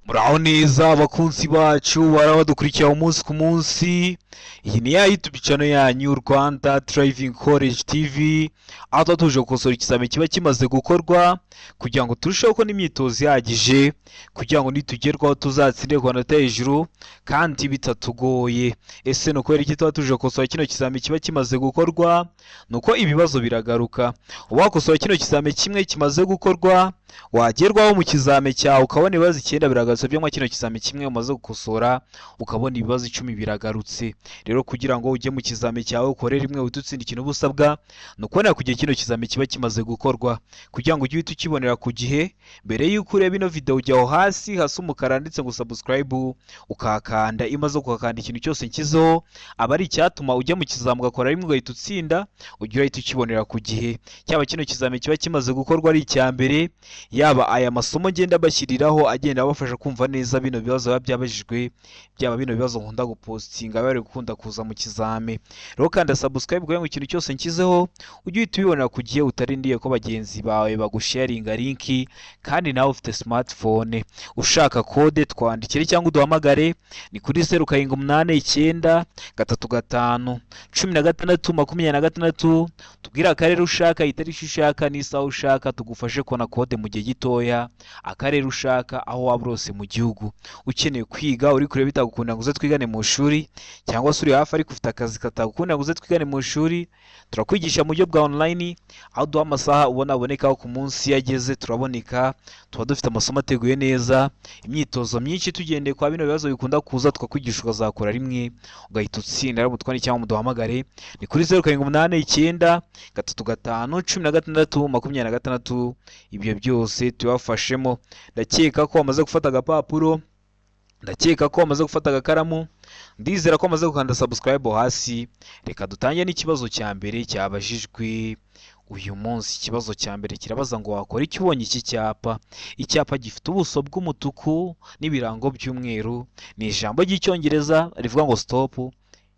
Muraho neza abakunzi bacu barabadukurikira umunsi ku munsi. Iyi ni ya YouTube channel yanyu Rwanda Driving College TV, aho tuba tuje gukosora ikizamini kiba kimaze gukorwa kugira ngo turusheho kubona imyitozo ihagije kugira ngo nitugerwaho tuzatsinde ku manota hejuru kandi bitatugoye. Ese ni ukubera iki tuba tuje gukosora kino kizamini kiba kimaze gukorwa? Nuko ibibazo biragaruka. Wakosora kino kizamini kimwe kimaze gukorwa, wagerwaho mu kizame cyawe ukabona ibibazo 9 biragarutse byo kino kizame kimwe umaze gukosora ukabona ibibazo 10 biragarutse. Rero kugira ngo ujye mu kizame cyawe ukore rimwe ututsinde ikintu busabwa nukubona kugihe kino kizame kiba kimaze gukorwa, kugira ngo ujye ukibonera ku gihe. Mbere yuko ureba ino video ujyaho hasi umukara ndetse ngo subscribe ukakanda, imaze kukakanda ikintu cyose nkizeho aba ari icyatuma ujya mu kizame ugakora rimwe ugahita utsinda, ujye uhita ukibonera ku gihe. Cyaba kino kizame kiba kimaze gukorwa ari icya mbere, yaba aya masomo ngenda bashyiriraho agenda abafasha kumva neza bino bibazo biba byabajijwe, byaba bino bibazo nkunda gupostinga bari gukunda kuza mu kizame. Rero kanda subscribe kugira ngo ikintu cyose nkizeho ujye uhita ubibonera ku gihe, utarindiye ko bagenzi bawe bagusharinga linki. Kandi nawe ufite smartphone ushaka code twandikire cyangwa uduhamagare ni kuri 0789 35 16 26, tubwira akarere ushaka, itariki ushaka n'isaha ushaka, tugufashe kubona code mu gihe gitoya, akarere ushaka aho waba urose mu gihugu. Ukeneye kwiga uri kure bitagukunda ngo uze twigane mu ishuri, cyangwa se uri hafi ariko ufite akazi katagukunda ngo uze twigane mu ishuri, turakwigisha mu buryo bwa online, aho duha amasaha ubona aboneka ku munsi yageze turaboneka. Tuba dufite amasomo ateguye neza, imyitozo myinshi tugendeye kwa bino bibazo bikunda kuza, tukakwigisha ukazakora rimwe ugahita utsinda. Rero mutwani cyangwa muduhamagare ni kuri 0789 35 16 26. Ibyo byose tubafashemo. Ndakeka ko wamaze gufata agapapuro, ndakeka ko wamaze gufata agakaramu, ndizera ko wamaze gukanda subscribe hasi. Reka dutangiye n'ikibazo cya mbere cyabajijwe uyu munsi. Ikibazo cya mbere kirabaza ngo wakora iki ubonye iki cyapa. Icyapa gifite ubuso bw'umutuku n'ibirango by'umweru, ni ijambo ry'icyongereza rivuga ngo stop,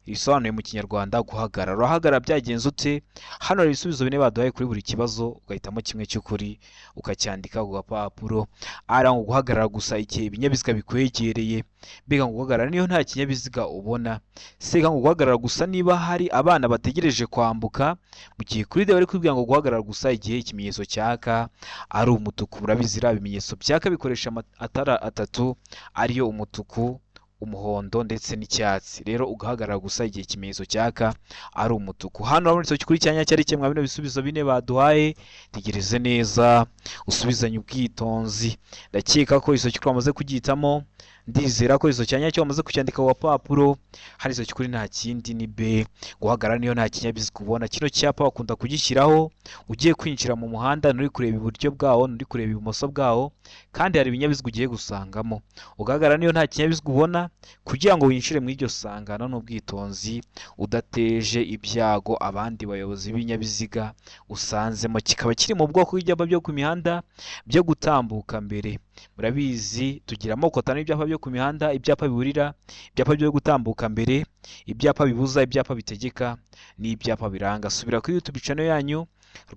risobanuye mu kinyarwanda guhagarara. Urahagarara byagenze ute? Hano hari ibisubizo bine baduhaye kuri buri kibazo, ugahitamo kimwe cy'ukuri ukacyandika ku gapapuro. Ara ngo guhagarara gusa igihe ibinyabiziga bikwegereye. Mbega ngo guhagarara niyo nta kinyabiziga ubona. Sega ngo guhagarara gusa niba hari abana bategereje kwambuka, mu gihe kuri de bari kwibwira ngo guhagarara gusa igihe ikimenyetso cyaka ari umutuku. Urabizira ibimenyetso byaka bikoresha amatara atatu ariyo umutuku, umuhondo ndetse n'icyatsi. Rero ugahagarara gusa igihe ikimenyetso cyaka ari umutuku. Hano urabona isoki kuri cyanya cyari kimwe bino bisubizo bine baduhaye. Tegereze neza usubizanye ubwitonzi. Ndakeka ko isoki twamaze kugitamo, ndizera ko izo cyanya cyo wamaze kucyandika ku papuro. Hari isoki kuri nta kindi ni B, guhagarara niyo nta kinyabiziga ubona. Kino cyapa bakunda kugishyiraho ugiye kwinjira mu muhanda, nturi kureba iburyo bwawo, nturi kureba ibumoso bwawo, kandi hari ibinyabiziga ugiye gusangamo. Ugahagarara niyo nta kinyabiziga ubona kugira ngo winjire mu iryo sangano n'ubwitonzi, udateje ibyago abandi bayobozi b'ibinyabiziga usanzemo. Kikaba kiri mu bwoko bw'ibyapa byo ku mihanda byo gutambuka mbere. Murabizi tugira amoko 5 y'ibyapa byo ku mihanda: ibyapa biburira, ibyapa byo gutambuka mbere, ibyapa bibuza, ibyapa bitegeka n'ibyapa biranga. Subira kuri YouTube channel yanyu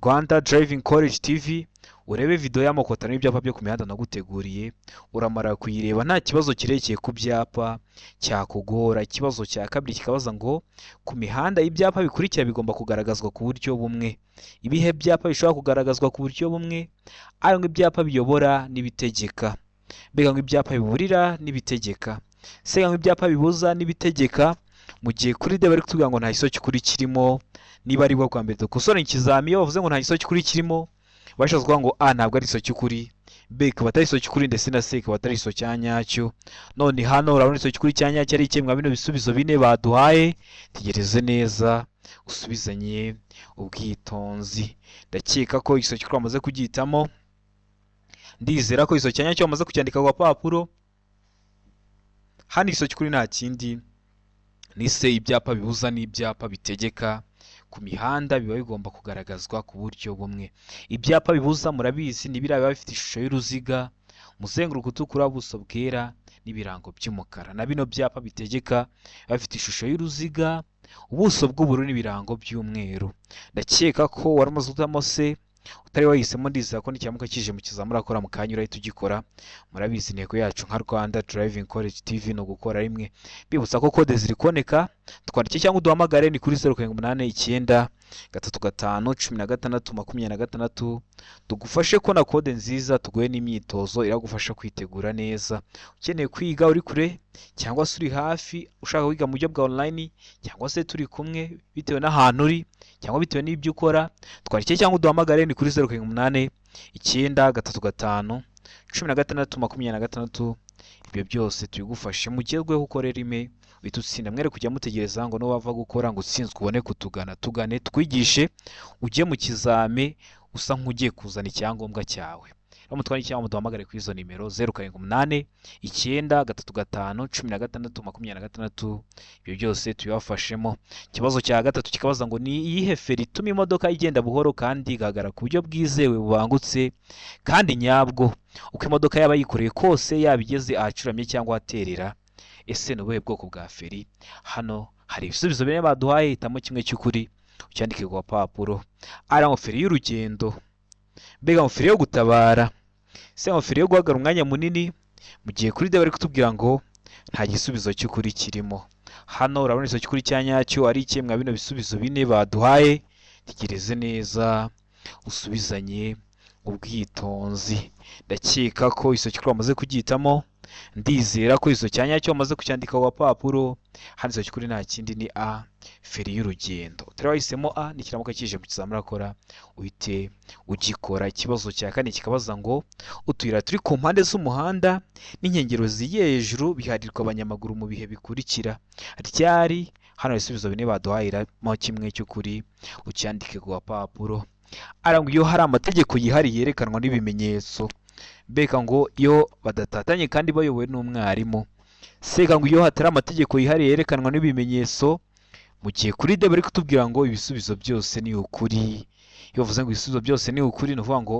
Rwanda Driving College TV urebe video y'amoko 5 y'ibyapa byo ku mihanda naguteguriye. Uramara kuyireba nta kibazo kirekeye ku byapa cyakugora. Ikibazo cya kabiri kikabaza ngo ku mihanda ibyapa bikurikira bigomba kugaragazwa ku buryo bumwe. Ibihe byapa bishobora kugaragazwa ku buryo bumwe? Ayo ngo ibyapa biyobora n'ibitegeka. Mbega ngo ibyapa biburira n'ibitegeka. Sega ngo ibyapa bibuza n'ibitegeka. Mu gihe kuri de bari kutubwira ngo nta isoki kuri kirimo, niba ari bwo kwa mbere dukosora ikizami iyo bavuze ngo nta isoki kuri kirimo, bashatse kuvuga ngo A ntabwo ari isoki kuri, B ikaba atari isoki kuri, ndetse na C ikaba atari isoki cyanyacyo. None hano urabona isoki kuri cyanyacyo ari kimwe bino bisubizo bine baduhaye. Tegereze neza usubizanye ubwitonzi. Ndakeka ko isoki kuri wamaze kugitamo, ndizera ko isoki cyanyacyo wamaze kucyandika ku papuro. Hano isoki kuri nta kindi ni C, ibyapa bibuza n'ibyapa bitegeka ku mihanda biba bigomba kugaragazwa ku buryo bumwe. Ibyapa bibuza murabizi ni biriya biba bifite ishusho y'uruziga, umuzenguruko utukura, ubuso bwera n'ibirango by'umukara. Na bino byapa bitegeka biba bifite ishusho y'uruziga, ubuso bw'ubururu n'ibirango by'umweru. Ndakeka ko waramaze gutamo C, utari wahisemo ndizera ko n'icyamuka kije mu kizamura akora mu kanya urahita ugikora. Murabizi intego yacu nka Rwanda Driving College TV no gukora rimwe. Bibutsa ko code ziri koneka, twandike cyangwa uduhamagare ni kuri 0789 35 16 26, tugufashe ko na code nziza, tuguhe n'imyitozo iragufasha kwitegura neza. Ukeneye kwiga uri kure cyangwa se uri hafi ushaka kwiga mu buryo bwa online, cyangwa se turi kumwe bitewe n'ahantu uri cyangwa bitewe n'ibyo ukora, twandike cyangwa uduhamagare ni kuri 0789 35 16 26. Ibyo byose tubigufashe mugezweho ukorera ime bitutsinda. Mwere kujya mutegereza ngo no wava gukora ngo utsinzwe ubone kutugana. Tugane twigishe ujye mu kizame usa nk'ugiye kuzana icyangombwa cyawe. Mutwandike cyangwa muduhamagare kuri izo nimero 0789 35 16 26. Ibyo byose tubibafashemo. Ikibazo cya gatatu kikabaza ngo ni iyihe feri ituma imodoka igenda buhoro kandi igahagara ku buryo bwizewe bubangutse kandi nyabwo, uko imodoka yaba yikoreye kose yaba igeze ahacuramye cyangwa aterera. Ese ni ubuhe bwoko bwa feri? Hano hari ibisubizo bine baduhaye, hitamo kimwe cy'ukuri ucyandike ku papuro. Ari ngo feri y'urugendo, mbega ngo feri yo gutabara, se ngo feri yo guhagarara umwanya munini. Mu gihe kuri de bari kutubwira ngo nta gisubizo cy'ukuri kirimo. Hano urabona iso cy'ukuri cya nyacyo ari iki mwa bino bisubizo bine baduhaye. Tegereze neza usubizanye ubwitonzi. Ndakeka ko iso cy'ukuri bamaze kugitamo, ndizera ko iso cya nyacyo bamaze kucyandika ku papuro. Hano iso cy'ukuri nta kindi ni A, feri y'urugendo. Utari wahisemo A n'ikiramuka kije mu kizamura akora uhite ugikora. Ikibazo cya kane kikabaza ngo utuyira turi ku mpande z'umuhanda n'inkengero zigiye hejuru biharirwa abanyamaguru mu bihe bikurikira. Ryari? Hano ibisubizo bine baduhayiramo kimwe cy'ukuri ucyandike ku papuro. Arangwa iyo hari amategeko yihariye yerekanwa n'ibimenyetso. Mbega ngo iyo badatatanye kandi bayobowe n'umwarimu. Sega ngo iyo hatari amategeko yihariye yerekanwa n'ibimenyetso. Mu gihe kuri de bari kutubwira ngo ibisubizo byose ni ukuri. Iyo bavuze ngo ibisubizo byose ni ukuri, ni ukuvuga ngo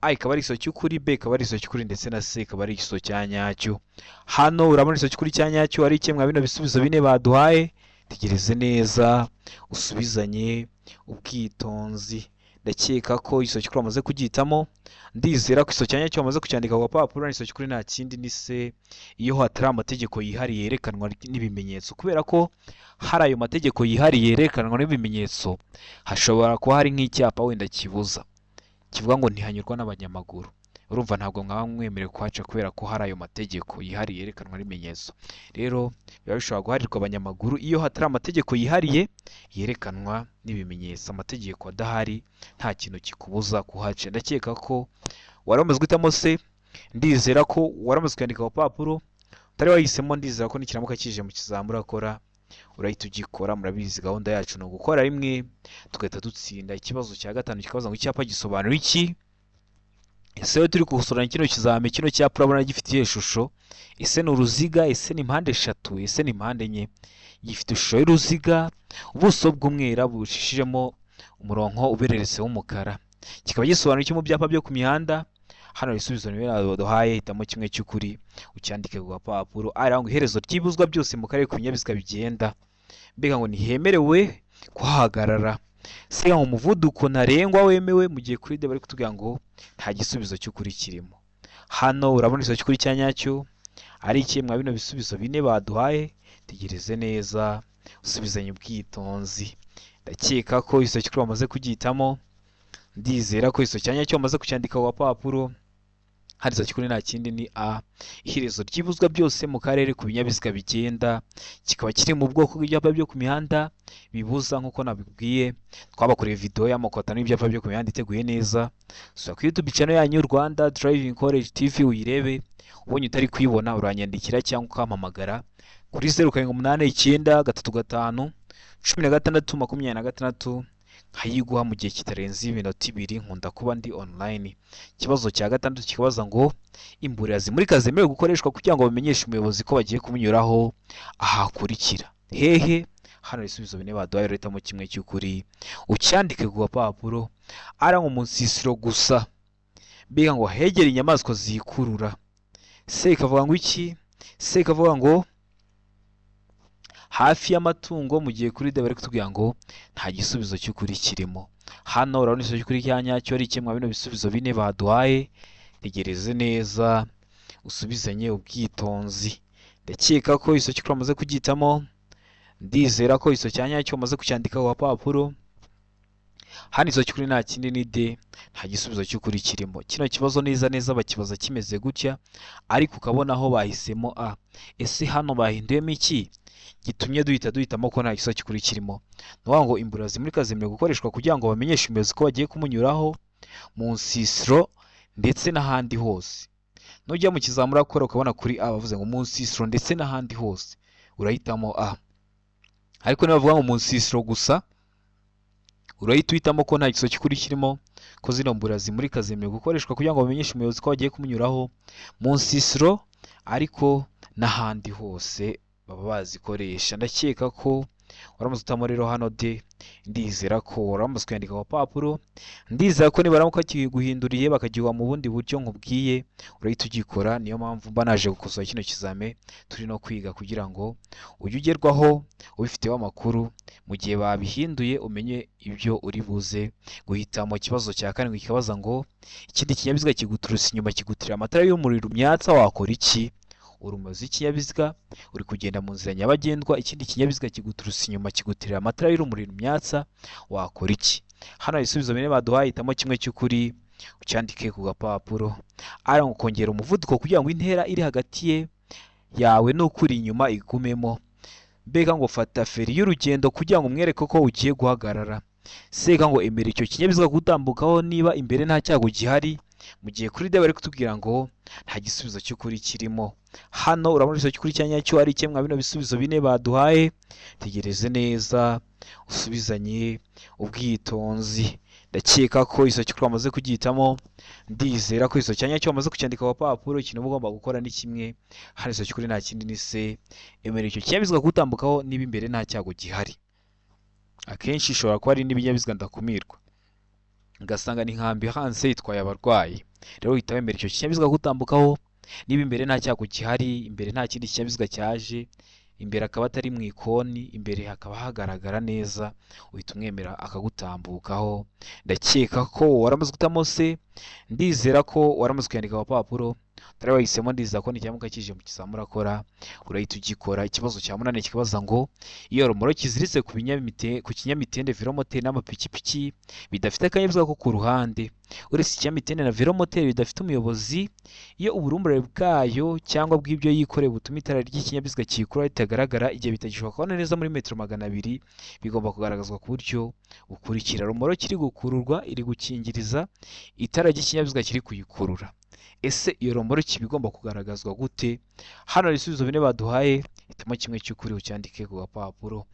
A ikaba ari iso cy'ukuri, B ikaba ari iso cy'ukuri, ndetse na C ikaba ari iso cya nyacyo. Hano urabona iso cy'ukuri cya nyacyo ari kimwe bino bisubizo bine baduhaye. Tegereze neza usubizanye ubwitonzi. Ndakeka ko iso cy'ukuri bamaze kugitamo, ndizera ko iso cyanya cyo bamaze kucyandika ku papuro. Iso cy'ukuri nta kindi ni se, iyo hatari amategeko yihariye yerekanwa n'ibimenyetso. Kubera ko hari ayo mategeko yihariye yerekanwa n'ibimenyetso, hashobora kuba hari nk'icyapa wenda kibuza kivuga ngo ntihanyurwa n'abanyamaguru. Urumva ntabwo mwaba mwemerewe kuhaca kubera ko hari ayo mategeko yihariye yerekanwa n'ibimenyetso. Rero biba bishobora guharirwa abanyamaguru iyo hatari amategeko yihariye yerekanwa n'ibimenyetso. Amategeko adahari nta kintu kikubuza kuhaca. Ndakeka ko waramaze guhitamo se, ndizera ko waramaze kwandika ku papuro. Utari wahisemo ndizera ko n'ikiramuka kije mu kizamura akora urahita ugikora. Murabizi gahunda yacu ni ugukora rimwe tugahita dutsinda. Ikibazo cya gatanu kikabaza ngo icyapa gisobanura iki? Ese iyo turi gusorana kino kizame, kino cyapa urabona gifite ishusho. Ese ni uruziga? Ese ni mpande eshatu? Ese ni mpande enye? Gifite ishusho y'uruziga, ubuso bw'umwera bushishijemo umurongo ubereretse w'umukara. Kikaba gisobanura iki mu byapa byo ku mihanda? Hano ibisubizo ni baduhaye, hitamo kimwe cy'ukuri ucyandike ku papuro. Ari ngo iherezo ry'ibuzwa byose mu karere ku binyabiziga bigenda. Mbega ngo ntihemerewe kuhagarara. Se ngo umuvuduko ntarengwa wemewe. Mu gihe kuri de bari kutubwira ngo nta gisubizo cy'ukuri kirimo. Hano urabona iso cy'ukuri cya nyacyo ari iki mwa bino bisubizo bine baduhaye. Tegereze neza usubizanye ubwitonzi. Ndakeka ko iso cy'ukuri bamaze kugitamo, ndizera ko iso cya nyacyo bamaze kucyandika ku papuro. Hari iso cy'ukuri nta kindi ni A, iherezo ry'ibuzwa byose mu karere ku binyabiziga bigenda. Kikaba kiri mu bwoko bw'ibyapa byo ku mihanda bibuza. nk'uko nabibwiye twabakoreye video y'amakota n'ibyapa byo ku mihanda iteguye neza. Sura kuri YouTube channel yanyu Rwanda Driving College TV uyirebe. Ubonye utari kuyibona uranyandikira cyangwa ukampamagara kuri 0789 35 16 26, nkayiguha mu gihe kitarenze iminota 2. Nkunda kuba ndi online. Ikibazo cya gatandatu kikabaza ngo imburira zimurika zemewe gukoreshwa kugira ngo bamenyeshe umuyobozi ko bagiye kumunyuraho ahakurikira. Hehe? Hano ibisubizo bine baduhaye urahitamo kimwe cy'ukuri ucyandike ku papuro. Ari ngo mu nsisiro gusa. Mbega ngo hegera inyamaswa zikurura. Se ikavuga ngo iki? Se ikavuga ngo hafi y'amatungo. Mu gihe kuri de bari kutubwira ngo nta gisubizo cy'ukuri kirimo. hano urabona igisubizo cy'ukuri cya nyacyo ari kimwe bino bisubizo bine baduhaye. Tegereze neza usubizanye ubwitonzi. Ndakeka ko igisubizo cy'ukuri wamaze kugitamo, ndizera ko igisubizo cya nyacyo wamaze kucyandika ku gapapuro. Hano igisubizo cy'ukuri nta kindi ni D, nta gisubizo cy'ukuri kirimo. Kino kibazo neza neza bakibaza kimeze gutya, ariko ukabona aho bahisemo A. Ese hano bahinduyemo iki gitumye duhitamo ko nta gisubizo cy'ukuri kirimo? Ni ukuvuga ngo imbura zimurika zemerewe gukoreshwa kugira ngo bamenyeshe umuyobozi ko bagiye kumunyuraho mu nsisiro ndetse n'ahandi hose. Nujya mu kizamura gukora ukabona kuri A bavuze ngo mu nsisiro ndetse n'ahandi hose, urahitamo A. Ariko niba bavuga ngo mu nsisiro gusa, urahita uhitamo ko nta gisubizo cy'ukuri kirimo, ko zino mbura zimurika zemerewe gukoreshwa kugira ngo bamenyeshe umuyobozi ko bagiye kumunyuraho mu nsisiro ariko n'ahandi hose baba bazikoresha. Ndakeka ko waramutse utamo rero hano D, ndizera ko waramutse kwandika ku papuro, ndizera ko nibaramuka kiguhinduriye bakagiha mu bundi buryo nkubwiye urahita ugikora. Niyo mpamvu mba naje gukosora kino kizame turi no kwiga kugira ngo ujye ugerwaho ubifiteho amakuru, mu gihe babihinduye umenye ibyo uri buze guhitamo. Ikibazo cya karindwi kikabaza ngo ikindi kinyabiziga kiguturutse inyuma kigutirira amatara y'umuriro myatsa, wakora iki? Uri umuyobozi w'ikinyabiziga uri kugenda mu nzira nyabagendwa, ikindi kinyabiziga kiguturutse inyuma kigutirira amatara y'urumuri myatsa, wakora iki? Hano ibisubizo bine baduhaye, hitamo kimwe cy'ukuri ucyandike ku gapapuro. Ari kongera umuvuduko kugira ngo intera iri hagati yawe n'ukuri inyuma igumemo. Mbega ngo fata feri y'urugendo kugira ngo umwereke ko ugiye guhagarara. Sega ngo emera icyo kinyabiziga gutambukaho niba imbere nta cyago gihari. Mu gihe kuri D bari kutubwira ngo nta gisubizo cy'ukuri kirimo. Hano urabona igisubizo cy'ukuri cya nyacyo ari kimwe bino bisubizo bine baduhaye. Tegereze neza usubizanye ubwitonzi. Ndakeka ko igisubizo cy'ukuri wamaze kugihitamo, ndizera ko igisubizo cya nyacyo wamaze kucyandika ku gapapuro. Ikintu uba ugomba gukora ni kimwe, hano igisubizo cy'ukuri nta kindi ni C, emera icyo kinyabiziga gutambukaho niba imbere nta cyago gihari. Akenshi ishobora kuba ari n'ibinyabiziga ndakumirwa, ugasanga ni nka ambulance itwaye abarwayi, rero uhita wemera icyo kinyabiziga gutambukaho niba imbere nta cyago gihari, imbere nta kindi kinyabiziga cyaje, imbere akaba atari mu ikoni, imbere hakaba hagaragara neza, uhita umwemera akagutambukaho. Ndakeka ko waramaze gutamo C, ndizera ko waramaze kuyandika ku papuro. Utari wahisemo ndizera ko n'ikiyamuka kije mu kizamura akora urahita ugikora. Ikibazo cya munani kibaza ngo iyo romoro kiziritse ku kinyamitende velomoteri n'amapikipiki bidafite akanyabiziga ko ku ruhande, uretse ikinyamitende na velomoteri bidafite umuyobozi, iyo uburumburare bwayo cyangwa bw'ibyo yikoreye butuma itara ry'ikinyabiziga kiyikura ritagaragara igihe bitagishoboka kubona neza muri metero 200, bigomba kugaragazwa ku buryo bukurikira. Romoro kiri gukururwa iri gukingiriza itara ry'ikinyabiziga kiri kuyikurura. Ese iyo romoro kibigomba kugaragazwa gute? Hano ibisubizo bine baduhaye, hitamo kimwe cy'ukuri ucyandike ku gapapuro.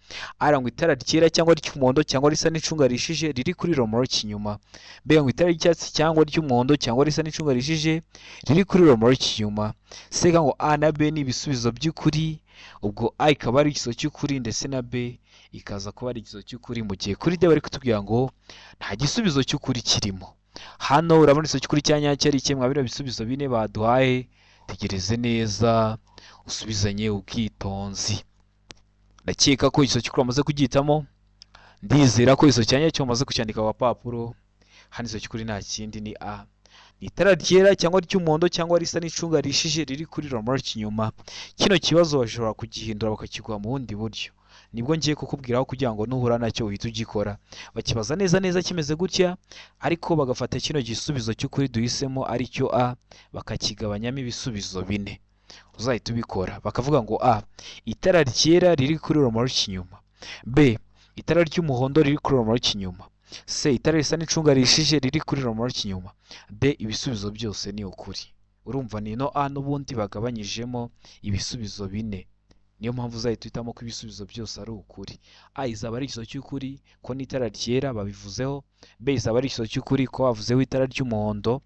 Ngo itara ryera cyangwa ry'umuhondo cyangwa risa n'icunga rishije riri kuri romoro kinyuma. Mbega ngo itara ry'icyatsi cyangwa ry'umuhondo cyangwa risa n'icunga rishije riri kuri romoro kinyuma. Sega ngo A na B ni ibisubizo by'ukuri, ubwo A ikaba ari igisubizo cy'ukuri ndetse na B ikaza kuba ari igisubizo cy'ukuri, mu gihe kuri D bari kutubwira ngo nta gisubizo cy'ukuri kirimo. Hano urabona igisubizo cy'ukuri cya nyacyo ari kimwe bino bisubizo bine baduhaye. Tegereze neza usubizanye ubwitonzi. Ndakeka ko igisubizo cy'ukuri wamaze kugihitamo, ndizera ko igisubizo cya nyacyo wamaze kucyandika ku gapapuro. Hano igisubizo cy'ukuri nta kindi ni A, ni itara ryera cyangwa ry'umuhondo cyangwa risa n'icunga rishije riri kuri romoro kinyuma. Kino kibazo bashobora kugihindura bakakiguha mu bundi buryo, nibwo ngiye kukubwiraho kugira ngo nuhura nacyo uhite ugikora. Bakibaza neza neza kimeze gutya, ariko bagafata kino gisubizo cy'ukuri duhisemo ari cyo A, bakakigabanyamo ibisubizo bine. Uzahita ubikora, bakavuga ngo A, itara ryera riri kuri romoro kinyuma. B, itara ry'umuhondo riri kuri romoro kinyuma. C, itara risa n'icunga rishije riri kuri romoro kinyuma. D, ibisubizo byose ni ukuri. Urumva ni no A n'ubundi bagabanyijemo ibisubizo bine. Niyo mpamvu uzahita uhitamo ko ibisubizo byose ari ukuri. A izaba ari igisubizo cy'ukuri ko n'itara ryera babivuzeho. B izaba ari igisubizo cy'ukuri ko bavuzeho itara ry'umuhondo,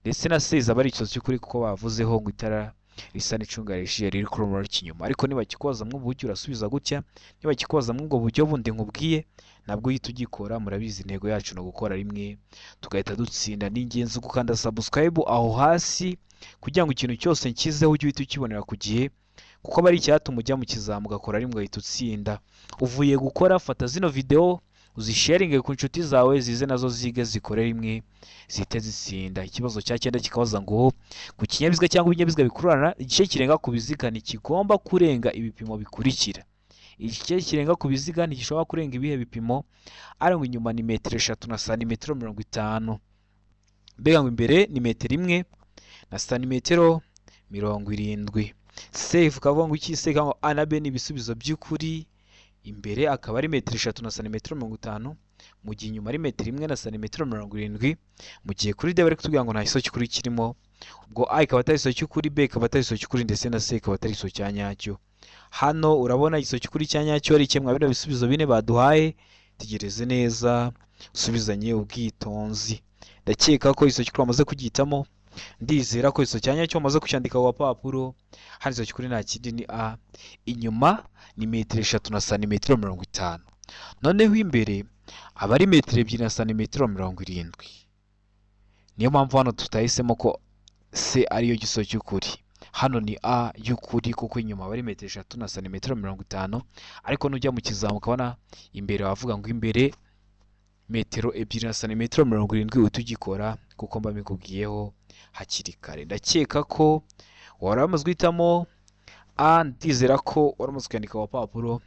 ndetse na C izaba ari igisubizo cy'ukuri ko bavuzeho ngo itara risa n'icunga rishije riri kuri romoro kinyuma. Ariko niba kikubaza mu buryo urasubiza gutya, niba kikubaza mu ubwo buryo bundi nkubwiye nabwo uhita ugikora. Murabizi intego yacu no gukora rimwe tugahita dutsinda. Ni ingenzi gukanda subscribe aho hasi kugira ngo ikintu cyose nkizeho ujye uhita ukibonera ku gihe, kuko bari icyatuma ujya mu kizamu ugakora rimwe ugahita utsinda. Uvuye gukora, fata zino video uzisharinge ku nshuti zawe zize nazo zige zikore rimwe zihite zitsinda. Ikibazo cya 9 kikabaza ngo ku kinyabiziga cyangwa ibinyabiziga bikururana igice kirenga ku biziga ntikigomba kurenga ibipimo bikurikira. Igice kirenga ku biziga ntigishobora kurenga ibihe bipimo? Ari ngo inyuma ni metero 3 na santimetero 50. Mbega ngo imbere ni metero 1 na santimetero 70. Safe kavuga ngo iki? Se ngo A na B ni ibisubizo by'ukuri. Imbere akaba ari metero 3 na santimetero 50, mu gihe inyuma ari metero 1 na santimetero 70. Mu gihe kuri D bari kutubwira ngo nta iso cy'ukuri kirimo, ubwo A ikaba atari iso cy'ukuri, B ikaba atari iso cy'ukuri, ndetse na C ikaba atari iso cya nyacyo. Hano urabona iso cy'ukuri cya nyacyo ari kimwe bino bisubizo bine baduhaye. Tegereze neza usubizanye ubwitonzi. Ndakeka ko iso cy'ukuri bamaze kugitamo, ndizera ko iso cya nyacyo bamaze kucyandika ku papuro. Hano iso cy'ukuri nta kindi ni A, inyuma ni metero 3 na santimetero 50. Noneho imbere aba ari metero 2 na santimetero 70. Niyo mpamvu hano tutahisemo ko C ariyo giso cy'ukuri. Hano ni A y'ukuri kuko inyuma aba ari metero 3 na santimetero 50, ariko nujya mu kizamuka ukabona imbere wavuga ngo imbere metero 2 na santimetero 70 utugikora kuko mba mikubwiyeho hakiri kare. Ndakeka ko waramaze guhitamo A, ndizera ko waramaze kwandika ku papuro.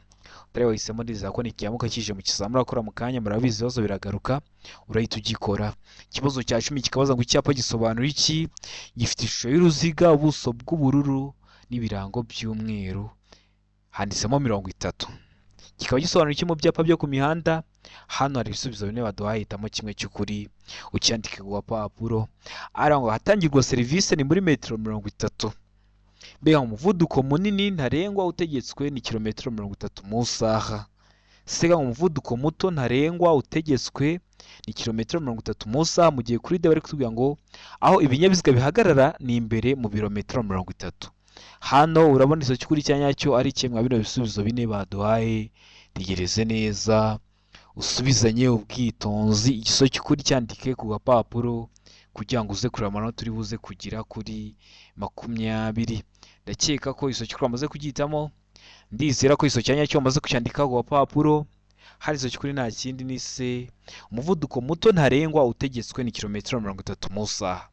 Utari wahisemo ndizera ko nikiyamuka kije mu kizamura akora mu kanya, murabizi ibibazo biragaruka urahita ugikora. Ikibazo cya 10 kikabaza ngo icyapa gisobanura iki? Gifite ishusho y'uruziga, ubuso bw'ubururu n'ibirango by'umweru, handitsemo 30. Kikaba gisobanura iki mu byapa byo ku mihanda? Hano hari ibisubizo bine baduhaye, hitamo kimwe cy'ukuri ucyandike ku papuro. Ara ngo hatangirwa serivisi ni muri metero 30. Mbega umuvuduko munini ntarengwa utegetswe ni kilometero 30 mu isaha. Sega umuvuduko muto ntarengwa utegetswe ni kilometero 30 mu isaha, mu gihe kuri D bari kutubwira ngo aho ibinyabiziga bihagarara ni imbere mu birometero 30. Hano urabona iso cy'ukuri cya nyacyo ari kimwe bino bisubizo bine baduhaye. Tegereze neza usubizanye ubwitonzi. Igiso cy'ukuri cyandike ku gapapuro kugira ngo uze kureba amanota uri buze kugira kuri 20. Ndakeka ko iso cy'ukuri bamaze kugitamo, ndizera ko iso cyanya cyo bamaze kucyandika ku gapapuro. Hari iso cy'ukuri nta kindi ni C, umuvuduko muto ntarengwa utegetswe ni kilometero 30 mu isaha.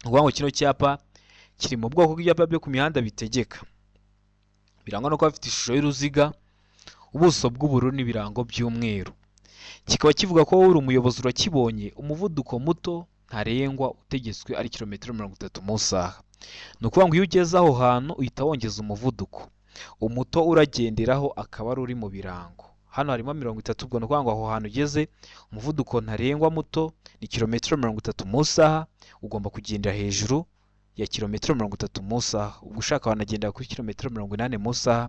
Ubwo ngo kino cyapa kiri mu bwoko bw'ibyapa byo ku mihanda bitegeka, birangwa no kuba bifite ishusho y'uruziga, ubuso bw'ubururu n'ibirango by'umweru. Kikaba kivuga ko wowe uri umuyobozi urakibonye, umuvuduko muto ntarengwa utegetswe ari kilometero 30 mu isaha. Ni ukuvuga ngo iyo ugeze aho hantu uhita wongeza umuvuduko, umuto uragenderaho akaba ari uri mu birango. Hano harimo 30, ubwo ni ukuvuga ngo aho hantu ugeze umuvuduko ntarengwa muto ni kilometero 30 mu isaha, ugomba kugendera hejuru ya kilometero 30 mu isaha. Ubwo ushaka wanagendera kuri kilometero 80 mu isaha,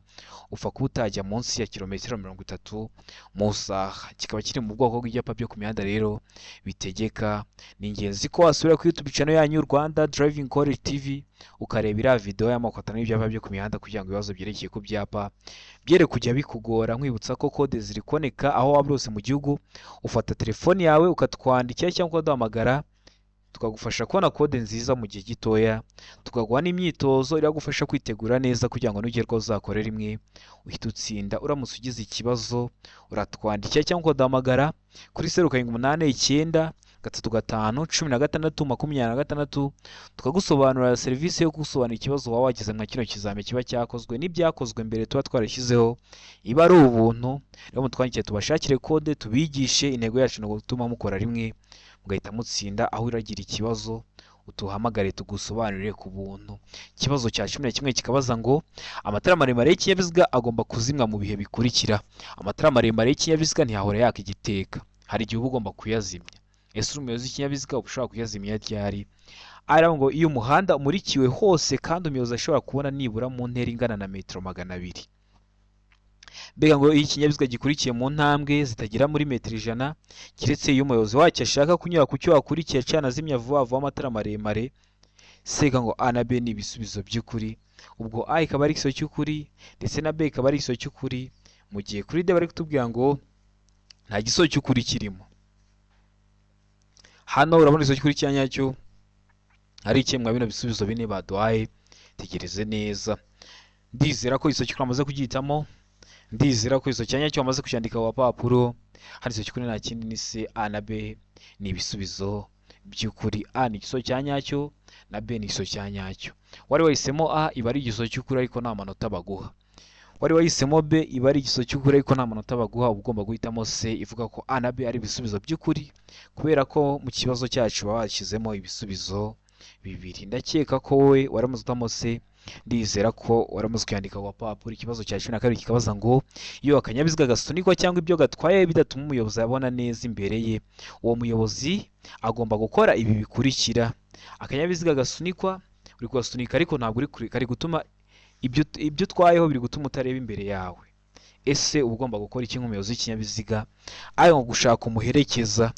upfa kuba utajya munsi ya kilometero 30 mu isaha. Kikaba kiri mu bwoko bw'ibyapa byo ku mihanda rero bitegeka. Ni ingenzi ko wasubira kuri YouTube channel yanyu Rwanda Driving College TV ukareba iriya video y'amoko atanu y'ibyapa byo ku mihanda kugira ngo ibibazo byerekeye ku byapa byere kujya bikugora. Nkwibutsa ko code ziri koneka aho waba hose mu gihugu. Ufata telefone yawe ukatwandikira cyangwa ukaduhamagara, tukagufasha kubona code nziza mu gihe gitoya, tukaguha n'imyitozo iragufasha kwitegura neza kugira ngo nugerwaho uzakore rimwe uhite utsinda. Uramutse ugize ikibazo uratwandikira cyangwa ukaduhamagara kuri 0789 355 16 26, tukagusobanurira serivisi yo gusobanura ikibazo waba wagize nka kino kizame kiba cyakozwe n'ibyakozwe mbere tuba twarashyizeho. Iba ari ubuntu rero mutwandikiye tubashakire code tubigishe. Intego yacu ni gutuma mukora rimwe mugahita mutsinda. Aho uragira ikibazo utuhamagare tugusobanurire ku buntu. Ikibazo cya 11 kikabaza ngo amatara maremare y'ikinyabiziga agomba kuzimwa mu bihe bikurikira. Amatara maremare y'ikinyabiziga ntiyahora yaka igiteka, hari igihe uba ugomba kuyazimya. Ese uri umuyobozi w'ikinyabiziga ushobora kuyazimya ryari? Ari ngo iyo umuhanda umurikiwe hose kandi umuyobozi ashobora kubona nibura mu ntera ingana na metero 200. Mbega ngo iyo ikinyabiziga gikurikiye mu ntambwe zitagera muri metero 100, kiretse iyo umuyobozi wacyo ashaka kunyura ku cyo wakurikiye acana azimya vuba vuba amatara maremare. Sega ngo A na B ni ibisubizo by'ukuri, ubwo A ikaba ari igiso cy'ukuri ndetse na B ikaba ari igiso cy'ukuri, mu gihe kuri D bari kutubwira ngo nta giso cy'ukuri kirimo. Hano urabona igiso cy'ukuri cya nyacyo ari kimwe bino bisubizo bine baduhaye. Tegereze neza, ndizera ko igiso cy'ukuri amaze kugihitamo, ndizera ko izo cyanya cyo wamaze kucyandika ku papuro. Hano izo cy'ukuri nta kindi ni se, A na B ni ibisubizo by'ukuri. A ni igiso cya nyacyo na B ni igiso cya nyacyo. Wari wahisemo A iba ari igiso cy'ukuri ariko nta manota baguha. Wari wahisemo B iba ari igiso cy'ukuri ariko nta manota baguha. Uba ugomba guhitamo C ivuga ko A na B ari ibisubizo by'ukuri, kubera ko mu kibazo cyacu baba bashyizemo ibisubizo bibiri. Ndakeka ko wowe waramaze utamo C, ndizera ko waramaze kuyandika ku papuro. Ikibazo cya 12 kikabaza ngo iyo akanyabiziga gasunikwa cyangwa ibyo gatwaye bidatuma umuyobozi abona neza imbere ye, uwo muyobozi agomba gukora ibi bikurikira. Akanyabiziga gasunikwa, uri kugasunika ariko ntabwo uri kure, kari gutuma ibyo utwayeho biri gutuma utareba imbere yawe. Ese uba ugomba gukora iki nk'umuyobozi w'ikinyabiziga? A ngo gushaka umuherekeza,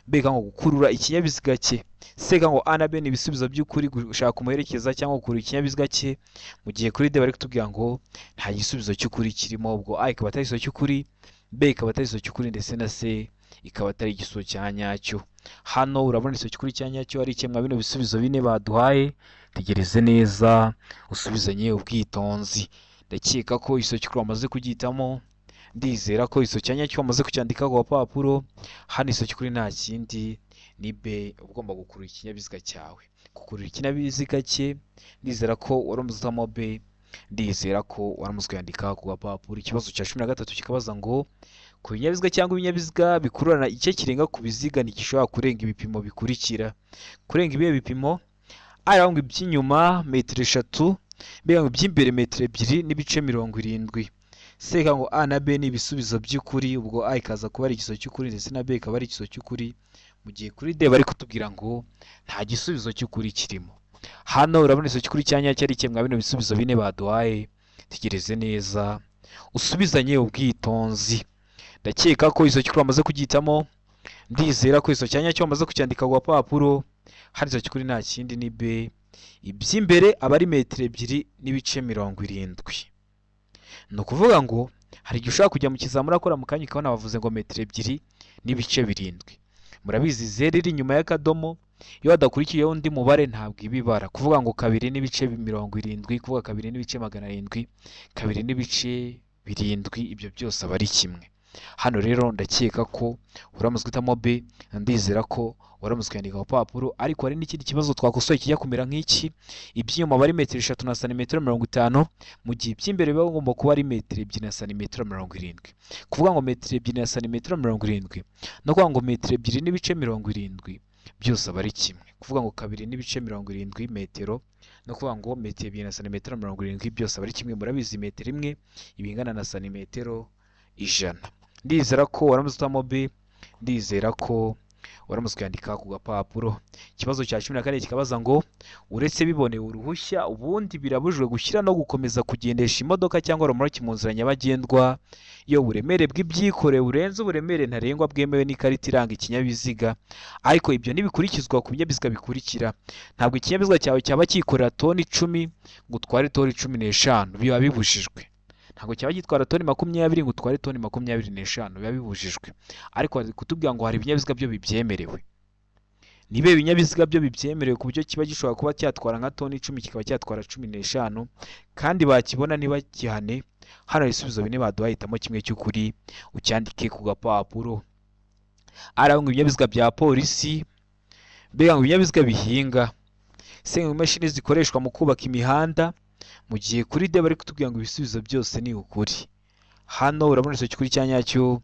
B ngo gukurura ikinyabiziga cye, C ngo A na B ni ibisubizo by'ukuri, gushaka umuherekeza cyangwa gukurura ikinyabiziga cye, mu gihe kuri D bari kutubwira ngo nta gisubizo cy'ukuri kirimo. Ubwo A ikaba atari igisubizo cy'ukuri, B ikaba atari igisubizo cy'ukuri, ndetse na C ikaba atari igisubizo cya nyacyo. Hano urabona igisubizo cy'ukuri cya nyacyo ari kimwe bino bisubizo bine baduhaye. Tegereze neza usubizanye ubwitonzi. Ndakeka ko igisubizo cy'ukuri wamaze kugihitamo, ndizera ko igisubizo cya nyacyo wamaze kucyandika ku papuro. Hano igisubizo cy'ukuri nta kindi ni B, ugomba gukurura ikinyabiziga cyawe. Gukurura ikinyabiziga cye, ndizera ko waramaze utamo B, ndizera ko waramaze kuyandika ku papuro. Ikibazo cya 13 kikabaza ngo ku binyabiziga cyangwa ibinyabiziga bikururana igice kirenga ku biziga ntigishobora kurenga ibipimo bikurikira. Kurenga ibihe bipimo? A ngo iby'inyuma metero 3, B ngo iby'imbere metero 2 n'ibice 70. C ngo A na B ni ibisubizo by'ukuri. Ubwo A ikaza kuba ari igisubizo cy'ukuri ndetse na B ikaba ari igisubizo cy'ukuri, mu gihe kuri D bari kutubwira ngo nta gisubizo cy'ukuri kirimo. Hano urabona igisubizo cy'ukuri cya nyacyo ari kimwe bino bisubizo bine baduhaye. Tegereze neza usubizanye ubwitonzi. Ndakeka ko igisubizo cy'ukuri wamaze kugihitamo, ndizera ko igisubizo cya nyacyo wamaze kucyandika ku papuro. Hano igisubizo cy'ukuri nta kindi ni B, iby'imbere aba ari metero 2 n'ibice 70. Ni ukuvuga ngo hari igihe ushobora kujya mu kizamini akora mu kanya ukabona bavuze ngo metero 2 n'ibice 7. Murabizi zero iri inyuma y'akadomo iyo hadakurikiyeho undi mubare ntabwo ibibara. Kuvuga ngo 2 n'ibice 70, kuvuga 2 n'ibice 700, 2 n'ibice 7, ibyo byose aba ari kimwe. Hano rero ndakeka ko uramaze guhitamo B, ndizera ko waramaze kuyandika ku papuro. Ariko hari n'ikindi kibazo twakosoye kijya kumera nk'iki. Iby'inyuma aba ari metero 3 na santimetero 50, mu gihe iby'imbere biba bigomba kuba ari metero 2 na santimetero 70. Kuvuga ngo metero 2 na santimetero 70 no kuvuga ngo metero 2 n'ibice 70 byose aba ari kimwe. Kuvuga ngo 2 n'ibice 70 metero no kuvuga ngo metero 2 na santimetero 70 byose aba ari kimwe. Murabizi metero imwe ibingana na santimetero 100. Ndizera ko waramaze utamo B, ndizera ko waramaze kuyandika ku gapapuro. Ikibazo cya 14 kikabaza ngo uretse bibonewe uruhushya ubundi birabujwe gushyira no gukomeza kugendesha imodoka cyangwa romoruki mu nzira nyabagendwa iyo uburemere bw'ibyikore burenze uburemere ntarengwa bwemewe n'ikarita iranga ikinyabiziga. Ariko ibyo ntibikurikizwa ku binyabiziga bikurikira. Ntabwo ikinyabiziga cyawe cyaba cyikorera toni 10 ngo utware toni 15, biba bibujijwe. Ntabwo cyaba gitwara toni 20 ngo utware toni 25, biba bibujijwe. Ariko kutubwira ngo hari ibinyabiziga byo bibyemerewe. Nibe ibinyabiziga byo bibyemerewe ku buryo kiba gishobora kuba cyatwara nka toni 10 kikaba cyatwara 15 kandi bakibona niba gihane. Hano ibisubizo bine baduhahitamo kimwe cy'ukuri ucyandike ku gapapuro. Aranga ibinyabiziga bya polisi, B ngo ibinyabiziga bihinga, C ngo imashini zikoreshwa mu kubaka imihanda, mu gihe kuri D bari kutubwira ngo ibisubizo byose ni ukuri. Hano urabona icyo cy'ukuri cya nyacyo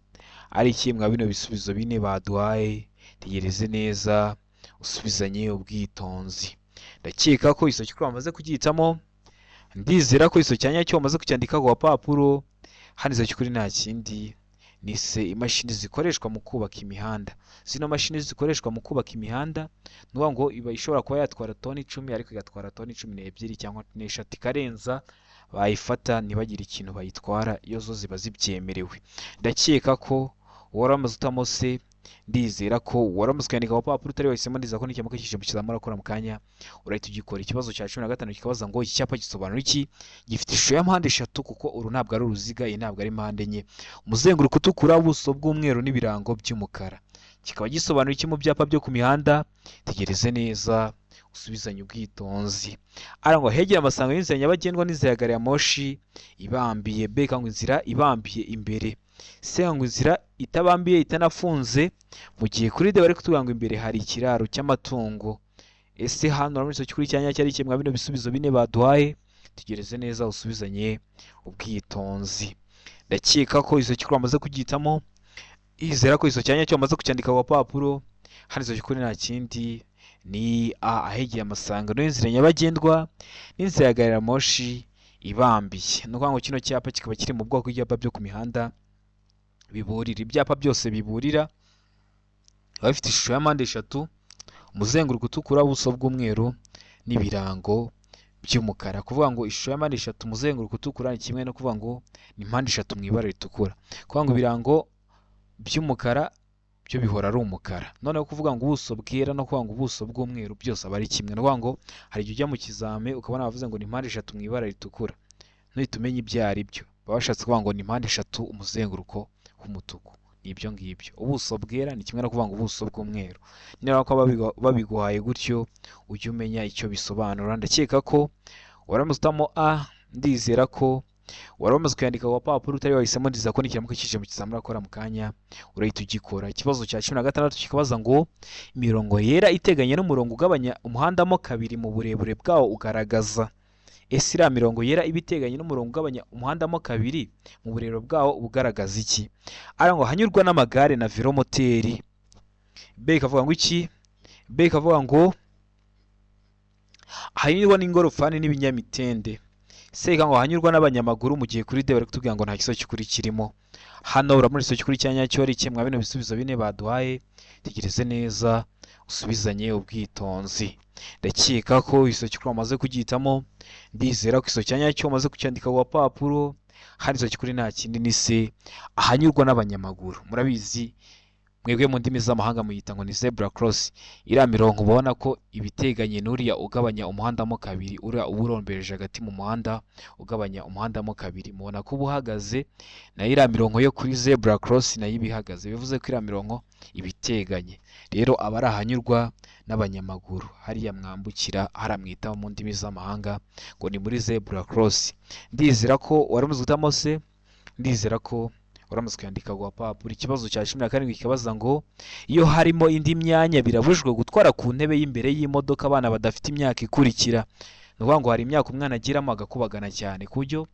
ari kimwe bino bisubizo bine baduhaye. Tegereze neza usubizanye ubwitonzi. Ndakeka ko iso cy'ukuri wamaze kugihitamo, ndizera ko iso cya nyacyo wamaze kucyandika ku papuro. Hano iso cy'ukuri nta kindi ni C, imashini zikoreshwa mu kubaka imihanda. Zino mashini zikoreshwa mu kubaka imihanda nuvuga ngo iba ishobora kuba yatwara toni 10 ariko igatwara toni 12 cyangwa 13 ikarenza, bayifata ntibagire ikintu bayitwara iyo zo ziba zibyemerewe. Ndakeka ko waramaze utamo C, ndizera ko waramaze kwandika ku papuro utari wahisemo. Ndizera ko n'icyamaka cyishe mu kizamara akora mu kanya urahita ugikora. Ikibazo cya 15 kikabaza ngo iki cyapa gisobanura iki? Gifite ishusho ya mpande 3 kuko uru ntabwo ari uruziga, iyi ntabwo ari mpande enye. Umuzenguruko utukura, ubuso bw'umweru n'ibirango by'umukara. Kikaba gisobanura iki mu byapa byo ku mihanda? Tegereze neza usubizanye ubwitonzi. ara ngo hegera amasangano y'inzira nyabagendwa n'inzira ya gari ya moshi ibambiye. b ngo inzira ibambiye imbere. c ngo inzira itabambiye itanafunze, mu gihe kuri d bari kutubwira ngo imbere hari ikiraro cy'amatungo. ese hano muri icyo kuri cyanya cyari kimwe bino bisubizo bine baduhaye, tegereze neza usubizanye ubwitonzi. ndakeka ko izo kikuru amaze kugitamo, izera ko izo cyanya cyo amaze kucyandika ku papuro. hano izo kikuru nta kindi ni a, ahegeye amasangano y'inzira nyabagendwa n'inzira ya gari ya moshi ibambiye. ni ukuvuga ngo kino cyapa kikaba kiri mu bwoko bw'ibyapa byo ku mihanda biburira. ibyapa byose biburira biba bifite ishusho ya mpande eshatu, umuzenguruko utukura, ubuso bw'umweru n'ibirango by'umukara. kuvuga ngo ishusho ya mpande eshatu, umuzenguruko utukura ni kimwe no kuvuga ngo ni mpande eshatu mu ibara ritukura. kuvuga ngo ibirango by'umukara byo bihora ari umukara. noneho kuvuga ngo ubuso bwera no kuvuga ngo ubuso bw'umweru byose aba ari kimwe. ni ukuvuga ngo hari igihe ujya mu kizame ukabona bavuze ngo ni mpande eshatu mu ibara ritukura, ntuhite umenya ibyo ari byo. baba bashatse kuvuga ngo ni mpande eshatu umuzenguruko w'umutuku. ni ibyo ngibyo. ubuso bwera ni kimwe no kuvuga ngo ubuso bw'umweru. niba ko babiguhaye gutyo ujye umenya icyo bisobanura. ndakeka ko waramutse utamo a, ndizera ko waramaze kuyandika ku papuro utari wahisemo, ndiza ko nikiramuka kije mu kizamura akora mu kanya urahita ugikora. ikibazo cya 16 kikabaza ngo imirongo yera iteganye n'umurongo ugabanya umuhanda mo kabiri mu burebure bwawo ugaragaza. ese iriya mirongo yera iba iteganye n'umurongo ugabanya umuhanda mo kabiri mu burebure bwawo ugaragaza iki? ara ngo hanyurwa n'amagare na velomoteri. b ikavuga ngo iki? b ikavuga ngo hanyurwa n'ingorofani n'ibinyamitende. c ngo hanyurwa n'abanyamaguru, mu gihe kuri d bari kutubwira ngo nta kibazo cy'ukuri kirimo. hano uramuri iso cy'ukuri cyanya cyo ari kimwe bino bisubizo bine baduhaye, tegereze neza usubizanye ubwitonzi. ndakeka ko iso cy'ukuri amaze kugitamo, ndizera ko iso cyanya cyo amaze kucyandika ku papuro. hari iso cy'ukuri nta kindi ni c, ahanyurwa n'abanyamaguru. murabizi mwebwe mu ndimi z'amahanga muyita ngo ni zebra cross. iriya mirongo ubona ko ibiteganye n'uriya ugabanya umuhanda mo kabiri, uriya uba urombereje hagati mu muhanda ugabanya umuhanda mo kabiri, mubona ko uba uhagaze, nayo iriya mirongo yo kuri zebra cross nayo iba ihagaze. bivuze ko iriya mirongo ibiteganye, rero aba ari ahanyurwa n'abanyamaguru. hariya mwambukira haramwita mu ndimi z'amahanga ngo ni muri zebra cross. ndizera ko waramaze gutamo se, ndizera ko uramaze kuyandika ku papuro. ikibazo cya 17 kikabaza ngo iyo harimo indi myanya birabujijwe gutwara ku ntebe y'imbere y'imodoka abana badafite imyaka ikurikira. ni ukuvuga ngo hari imyaka umwana agiramo agakubagana cyane, ku buryo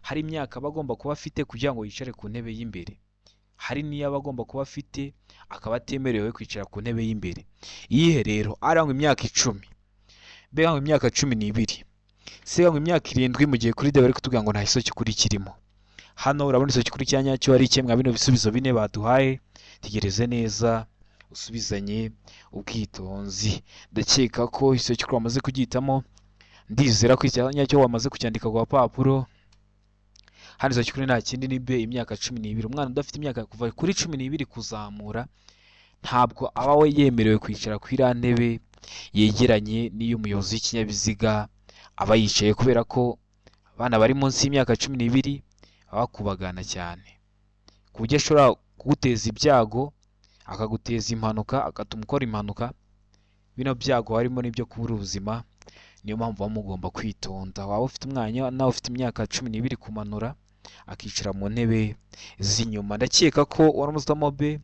hari imyaka aba agomba kuba afite kugira ngo yicare ku ntebe y'imbere, hari n'iyo aba agomba kuba afite akaba atemerewe kwicara ku ntebe y'imbere. iyihe rero? ara ngo imyaka 10, b ngo imyaka 12, c ngo imyaka 7, mu gihe kuri d bari kutubwira ngo nta kibazo cy'ukuri kirimo. hano urabona iso cy'ukuri cyanya cyo ari kimwe bino bisubizo bine baduhaye, tegereze neza usubizanye ubwitonzi. ndakeka ko iso cy'ukuri wamaze kugitamo, ndizera ko icyanya cyo wamaze kucyandika ku papuro. hano iso cy'ukuri nta kindi ni b, imyaka 12. umwana udafite imyaka kuva kuri 12 kuzamura ntabwo aba we yemerewe kwicara ku iriya ntebe yegeranye n'iy'umuyobozi w'ikinyabiziga aba yicaye, kubera ko abana bari munsi y'imyaka 12 bakubagana cyane, ku buryo ashobora kuguteza ibyago, akaguteza impanuka, agatuma ukora impanuka. bino byago harimo n'ibyo kubura ubuzima. niyo mpamvu baba mugomba kwitonda. waba ufite umwanya nawe ufite imyaka 12 kumanura akicara mu ntebe z'inyuma. ndakeka ko waramaze utamo b,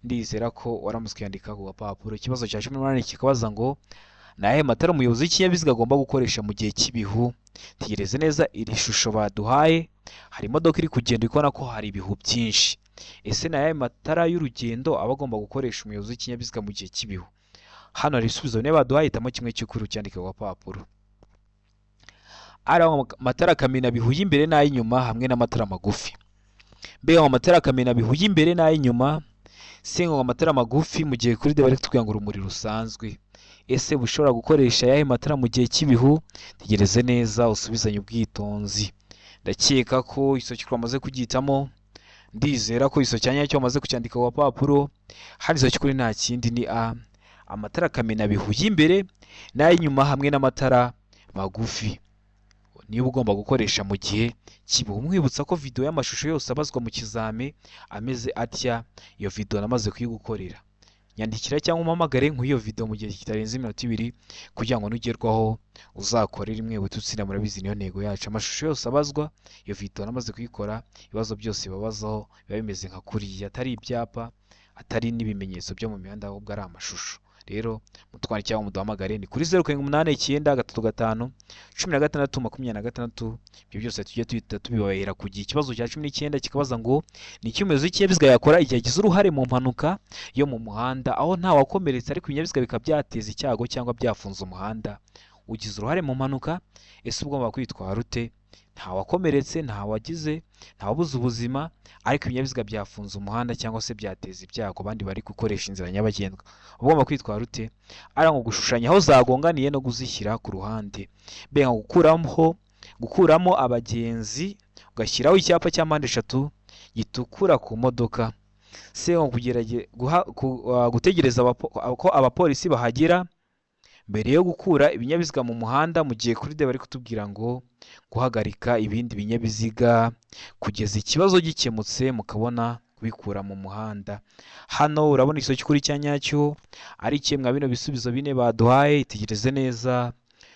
ndizera ko waramaze kuyandika ku papuro. ikibazo cya 18 kikabaza ngo nahe matara umuyobozi w'ikinyabiziga agomba gukoresha mu gihe cy'ibihu. tegereze neza iri shusho baduhaye, hari imodoka iri kugenda ikona ko hari ibihu byinshi. ese nahe matara y'urugendo aba agomba gukoresha umuyobozi w'ikinyabiziga mu gihe cy'ibihu. hano hari ibisubizo bine baduhaye, hitamo kimwe cy'ukuri ucyandike ku papuro. ari amatara kamena bihu y'imbere n'ay'inyuma hamwe n'amatara magufi. b amatara kamena bihu y'imbere n'ay'inyuma. c amatara magufi mu gihe kuri d bari kutubwira ngo urumuri rusanzwe. ese bushobora gukoresha yahe matara mu gihe cy'ibihu? tegereze neza usubizanye ubwitonzi. ndakeka ko iso cy'ukuri wamaze kugitamo, ndizera ko iso cyanya cyo wamaze kucyandika ku papuro. hari iso cy'ukuri nta kindi ni a, amatara kamena bihu y'imbere n'ay'inyuma hamwe n'amatara magufi niba ugomba gukoresha mu gihe cy'ibihu. mwibutsa ko video y'amashusho yose abazwa mu kizame ameze atya, iyo video namaze kuyigukorera. nyandikira cyangwa umpamagare nk'iyo video mu gihe kitarenze iminota 2 kugira ngo nugerwaho uzakore rimwe bututsinda. Murabizi niyo ntego yacu. Amashusho yose abazwa iyo video namaze kuyikora, ibibazo byose babazaho biba bimeze nka kuriya, atari ibyapa, atari n'ibimenyetso byo mu mihanda, ahubwo ari amashusho. Rero mutwandikira cyangwa muduhamagare ni kuri 0789 16 16 ibyo byose tujye tuhita tubibahera ku gihe. Ikibazo cya 19 kikabaza ngo ni iki umuyobozi w'ikinyabiziga yakora igihe agize uruhare mu mpanuka yo mu muhanda aho nta wakomeretse ariko ibinyabiziga bikaba byateza icyago cyangwa byafunze umuhanda. Ugize uruhare mu mpanuka, ese ugomba kwitwara ute? Nta wakomeretse, nta wagize, nta wabuze ubuzima, ariko ibinyabiziga byafunze umuhanda cyangwa se byateza ibyago abandi bari gukoresha inzira nyabagendwa. Ugomba kwitwara ute? Ari nko gushushanya aho zagonganiye no kuzishyira ku ruhande. B nko gukuramo abagenzi ugashyiraho icyapa cya mpande eshatu gitukura ku modoka. C nko gutegereza ko abapolisi bahagera mbere yo gukura ibinyabiziga mu muhanda, mu gihe kuri D bari kutubwira ngo guhagarika ibindi binyabiziga kugeza ikibazo gikemutse mukabona kubikura mu muhanda. Hano urabona igisozi kuri cya nyacyo ari kimwe bino bisubizo bine baduhaye. Itegereze neza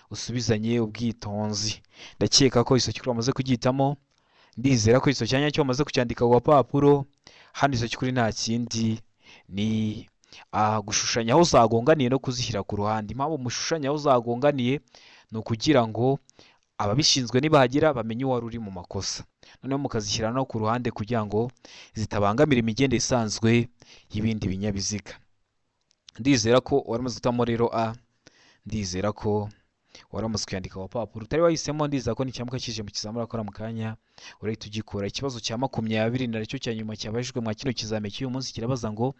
usubizanye ubwitonzi. Ndakeka ko igisozi kuri bamaze kugitamo, ndizera ko igisozi cya nyacyo bamaze kucyandika ku papuro. Hano igisozi kuri nta kindi ni gushushanya aho zagonganiye no kuzishyira ku ruhande. Impamvu mushushanya aho zagonganiye ni ukugira ngo ababishinzwe nibahagera bamenye uwari uri mu makosa, noneho mukazishyira no ku ruhande kugira ngo zitabangamira imigendere isanzwe y'ibindi binyabiziga. Ndizera ko waramaze gutamo rero A, ndizera ko waramaze kuyandika ku papuro. Utari wahisemo, ndizera ko nicyamuka kije mu kizamura akora mu kanya urahita ugikora. Ikibazo cya 20 naricyo cya nyuma cyabajijwe mwa kino kizame cy'uyu munsi kirabaza ngo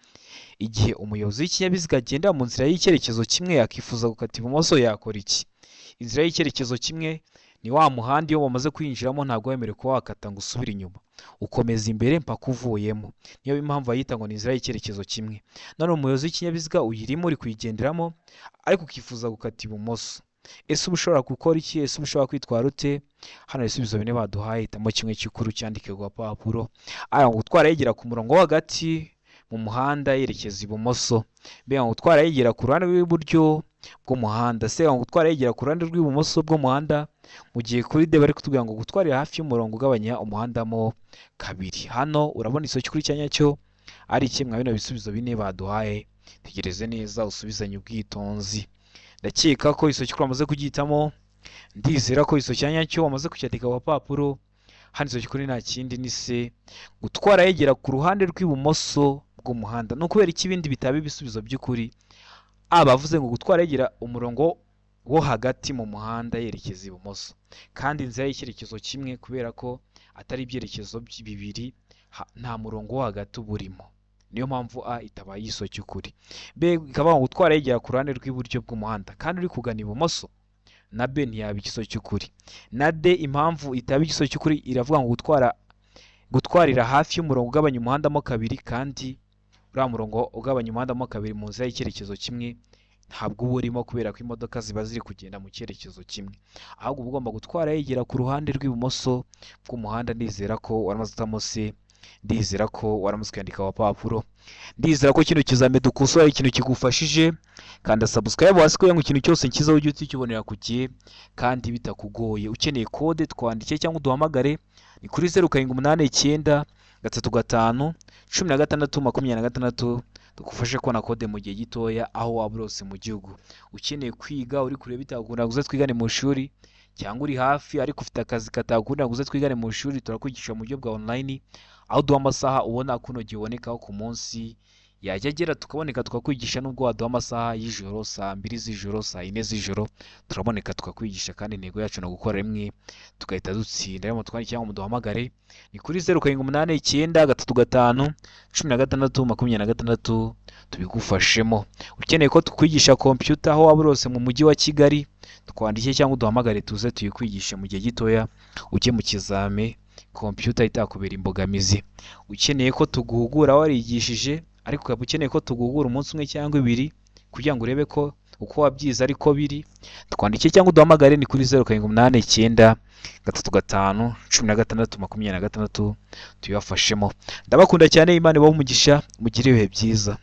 igihe umuyobozi w'ikinyabiziga agenda mu nzira y'icyerekezo kimwe yakifuza gukata ibumoso yakora iki? Inzira y'icyerekezo kimwe ni wa muhanda iyo wamaze kwinjiramo ntabwo wemerewe ko wakata ngo usubire inyuma, ukomeza imbere mpaka uvuyemo. Niyo impamvu ayita ngo ni inzira y'icyerekezo kimwe. None umuyobozi w'ikinyabiziga uyirimo uri kuyigenderamo ariko ukifuza gukata ibumoso. Ese uba ushobora gukora iki? Ese uba ushobora kwitwara ute? Hano ibisubizo bine baduhaye, hitamo kimwe cy'ukuru cyandike ku papuro. Aya ngo gutwara yegera ku murongo wo hagati mu muhanda yerekeza ibumoso. B ngo gutwara yegera ku ruhande rw'iburyo bw'umuhanda. C ngo gutwara yegera ku ruhande rw'ibumoso bw'umuhanda, mu gihe kuri D bari kutubwira ngo gutwarira hafi y'umurongo ugabanya umuhanda mo kabiri. Hano urabona isoki kuri cya nyacyo ari kimwe bino bisubizo bine baduhaye. Tegereze neza usubizanye ubwitonzi. Ndakeka ko isoki kuri amaze kugitamo, ndizera ko isoki cya nyacyo wamaze kucyandika ku papuro. Hano isoki kuri nta kindi ni C, gutwara yegera ku ruhande rw'ibumoso bw'umuhanda. No kubera iki ibindi bitaba ibisubizo by'ukuri? Bavuze ngo gutwara yegera umurongo wo hagati mu muhanda yerekeza ibumoso, kandi inzira y'icyerekezo kimwe kubera ko atari ibyerekezo bibiri, nta murongo wo hagati uburimo. Niyo mpamvu A itabaye isoki ukuri. B ikaba gutwara yegera ku ruhande rw'iburyo bw'umuhanda kandi uri kugana ibumoso, na B ntiyaba igisoki ukuri. Na D impamvu itaba igisoki ukuri iravuga ngo gutwarira hafi y'umurongo ugabanya umuhanda mo kabiri, kandi uriya murongo ugabanya umuhanda mo kabiri mu nzira y'icyerekezo kimwe ntabwo uba urimo kubera ko imodoka ziba ziri kugenda mu cyerekezo kimwe, ahubwo uba ugomba gutwara yegera ku ruhande rw'ibumoso bw'umuhanda. Ndizera ko waramaze gutamo C, ndizera ko waramaze kwandika ku papuro. Ndizera ko kino kizame dukosora ikintu kigufashije, kanda subscribe hasi kugira ngo ikintu cyose nkizaho ujye ukibonera ku gihe kandi bitakugoye. Ukeneye kode twandike cyangwa uduhamagare ni kuri 0789 35 16 26 dugufashe kubona kode mu gihe gitoya aho waba urose mu gihugu. Ukeneye kwiga uri kure bitagukunda ngo uze twigane mu ishuri, cyangwa uri hafi ariko ufite akazi katagukunda ngo uze twigane mu ishuri, turakwigisha mu buryo bwa online aho duha amasaha ubona kunogeye ubonekaho ku munsi yajya agera tukaboneka tukakwigisha. Nubwo waduha amasaha y'ijoro saa 2 z'ijoro saa 4 z'ijoro turaboneka tukakwigisha, kandi intego yacu no gukora rimwe tugahita dutsinda. Rero mutwandike cyangwa muduhamagare ni kuri 0789 35 16 26 tubigufashemo. Ukeneye ko tukwigisha computer aho waba urose mu mujyi wa Kigali, twandike cyangwa uduhamagare tuze tuyikwigishe mu gihe gitoya ujye mu kizame computer itakubera imbogamizi. Ukeneye ko tuguhugura warigishije ariko ukaba ukeneye ko tuguhugura umunsi umwe cyangwa 2 kugira ngo urebe ko uko wabyiza ariko biri, twandike cyangwa uduhamagare ni kuri 0789 35 16 26 tuyafashemo. Ndabakunda cyane, Imana ibahe umugisha, mugire ibihe byiza.